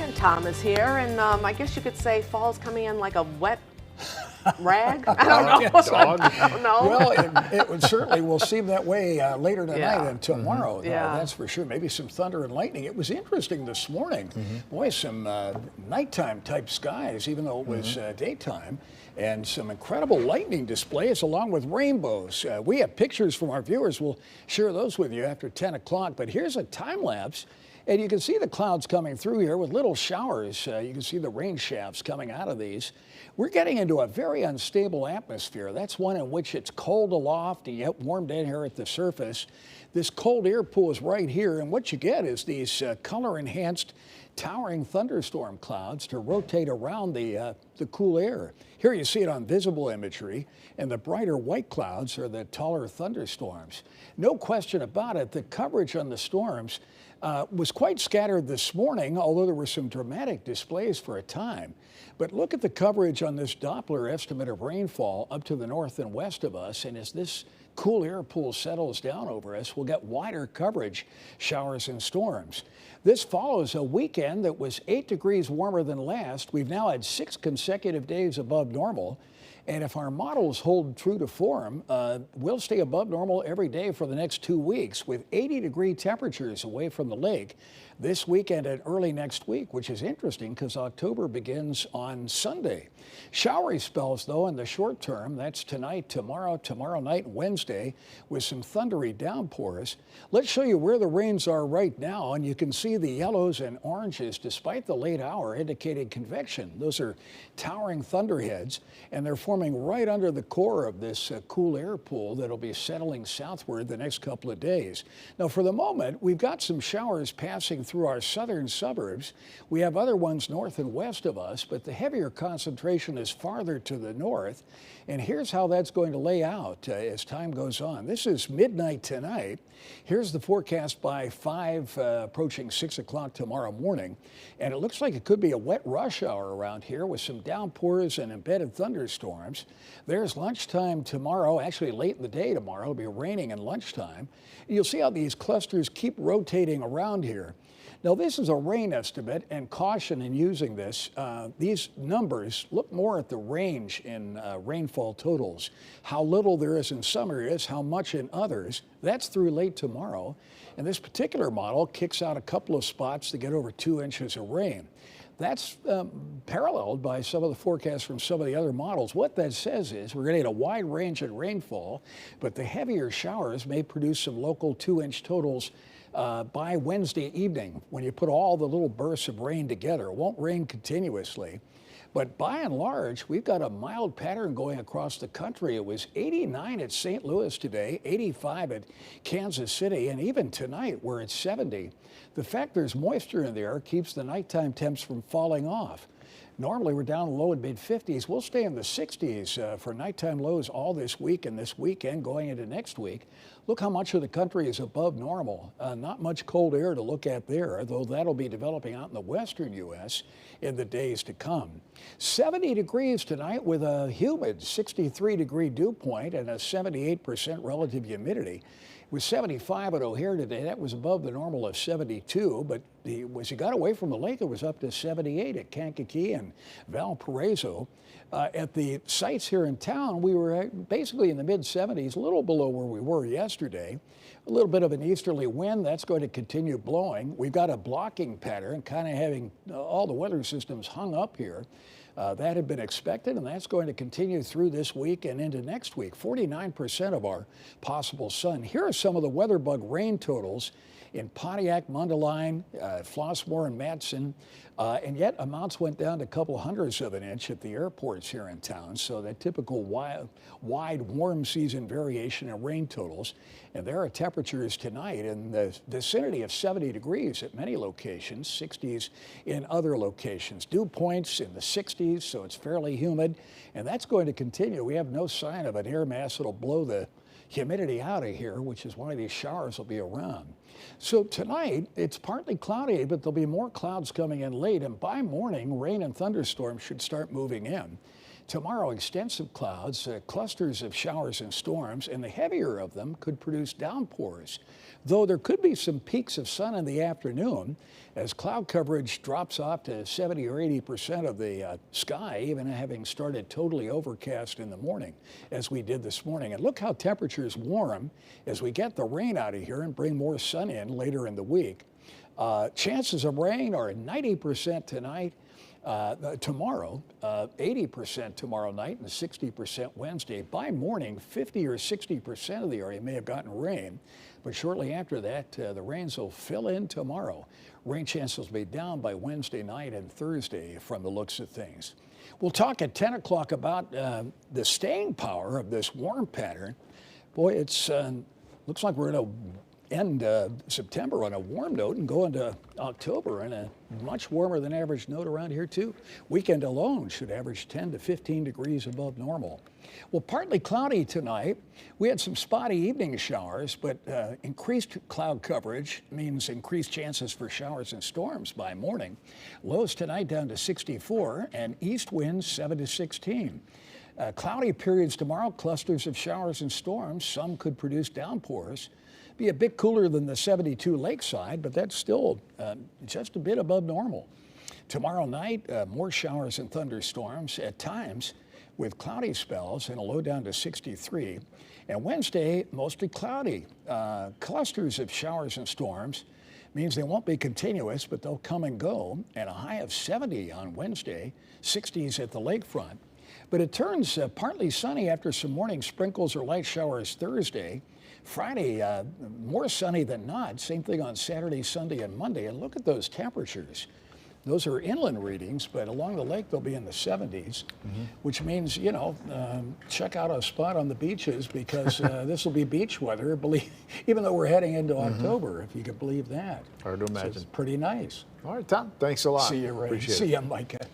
And Tom is here, and I guess you could say fall's coming in like a wet rag. I don't know. Dog. I don't know. Well, it would certainly will seem that way later tonight Yeah. and tomorrow. Yeah. That's for sure. Maybe some thunder and lightning. It was interesting this morning. Boy, some nighttime type skies, even though it was daytime, and some incredible lightning displays along with rainbows. We have pictures from our viewers. We'll share those with you after 10 o'clock. But here's a time lapse. And you can see the clouds coming through here with little showers. You can see the rain shafts coming out of these. We're getting into a very unstable atmosphere. That's one in which it's cold aloft and yet warm down here at the surface. This cold air pool is right here, and what you get is these color-enhanced towering thunderstorm clouds to rotate around the cool air. Here you see it on visible imagery, and the brighter white clouds are the taller thunderstorms. No question about it, the coverage on the storms was quite scattered this morning, although there were some dramatic displays for a time. But look at the coverage on this Doppler estimate of rainfall up to the north and west of us, and as this cool air pool settles down over us, we'll get wider coverage, showers and storms. This follows a weekend that was 8 degrees warmer than last. We've now had 6 consecutive days above normal. And if our models hold true to form, we'll stay above normal every day for the next 2 weeks with 80-degree temperatures away from the lake this weekend and early next week, which is interesting because October begins on Sunday. Showery spells, though, in the short term. That's tonight, tomorrow night, Wednesday, with some thundery downpours. Let's show you where the rains are right now, and you can see the yellows and oranges, despite the late hour, indicating convection. Those are towering thunderheads, and they're forming right under the core of this cool air pool that'll be settling southward the next couple of days. Now, for the moment, we've got some showers passing through our southern suburbs. We have other ones north and west of us, but the heavier concentration is farther to the north. And here's how that's going to lay out as time goes on. This is midnight tonight. Here's the forecast by 5, approaching 6 o'clock tomorrow morning. And it looks like it could be a wet rush hour around here with some downpours and embedded thunderstorms. There's lunchtime tomorrow, actually late in the day tomorrow. It'll be raining in lunchtime. You'll see how these clusters keep rotating around here. Now, this is a rain estimate, and caution in using this. These numbers look more at the range in rainfall totals, how little there is in some areas, how much in others. That's through late tomorrow. And this particular model kicks out a couple of spots to get over 2 inches of rain. That's paralleled by some of the forecasts from some of the other models. What that says is we're going to get a wide range in rainfall, but the heavier showers may produce some local 2-inch totals by Wednesday evening when you put all the little bursts of rain together. It won't rain continuously. But by and large, we've got a mild pattern going across the country. It was 89 at St. Louis today, 85 at Kansas City, and even tonight we're at 70. The fact there's moisture in the air keeps the nighttime temps from falling off. Normally, we're down low in mid-50s. We'll stay in the 60s for nighttime lows all this week and this weekend going into next week. Look how much of the country is above normal. Not much cold air to look at there, though that'll be developing out in the western U.S. in the days to come. 70 degrees tonight with a humid 63-degree dew point and a 78% relative humidity. It was 75 at O'Hare today. That was above the normal of 72, but as you got away from the lake, it was up to 78 at Kankakee and Valparaiso. At the sites here in town, we were basically in the mid-70s, a little below where we were yesterday. A little bit of an easterly wind, that's going to continue blowing. We've got a blocking pattern, kind of having all the weather systems hung up here. That had been expected, and that's going to continue through this week and into next week. 49% of our possible sun. Here are some of the weather bug rain totals in Pontiac, Mundelein, Flossmoor, and Matson. And yet amounts went down to a couple hundredths of an inch at the airports here in town. So that typical wide warm season variation in rain totals. And there are temperatures tonight in the vicinity of 70 degrees at many locations, 60s in other locations. Dew points in the 60s, so it's fairly humid. And that's going to continue. We have no sign of an air mass that'll blow the humidity out of here, which is why these showers will be around. So tonight, it's partly cloudy, but there'll be more clouds coming in late, and by morning, rain and thunderstorms should start moving in. Tomorrow, extensive clouds, clusters of showers and storms, and the heavier of them could produce downpours. Though there could be some peaks of sun in the afternoon as cloud coverage drops off to 70 or 80% of the sky, even having started totally overcast in the morning, as we did this morning. And look how temperatures warm as we get the rain out of here and bring more sun in later in the week. Chances of rain are 90% tonight. Tomorrow, 80% tomorrow night and 60% Wednesday. By morning, 50 or 60% of the area may have gotten rain, but shortly after that, the rains will fill in tomorrow. Rain chances will be down by Wednesday night and Thursday from the looks of things. We'll talk at 10 o'clock about the staying power of this warm pattern. Boy, it's looks like we're going to end September on a warm note and go into October in a much warmer than average note around here too. Weekend alone should average 10 to 15 degrees above normal. Well, partly cloudy tonight. We had some spotty evening showers, but increased cloud coverage means increased chances for showers and storms by morning. Lows tonight down to 64 and east winds 7 to 16. Cloudy periods tomorrow, clusters of showers and storms. Some could produce downpours. Be a bit cooler than the 72 lakeside, but that's still just a bit above normal. Tomorrow night, more showers and thunderstorms at times with cloudy spells and a low down to 63. And Wednesday, mostly cloudy. Clusters of showers and storms means they won't be continuous, but they'll come and go. And a high of 70 on Wednesday, 60s at the lakefront. But it turns partly sunny after some morning sprinkles or light showers Thursday. Friday, more sunny than not. Same thing on Saturday, Sunday, and Monday. And look at those temperatures. Those are inland readings, but along the lake they'll be in the 70s, which means, you know, check out a spot on the beaches because this will be beach weather, even though we're heading into October, if you could believe that. Hard to imagine. So it's pretty nice. All right, Tom, thanks a lot. See you, Ray. Appreciate it. See you, Micah.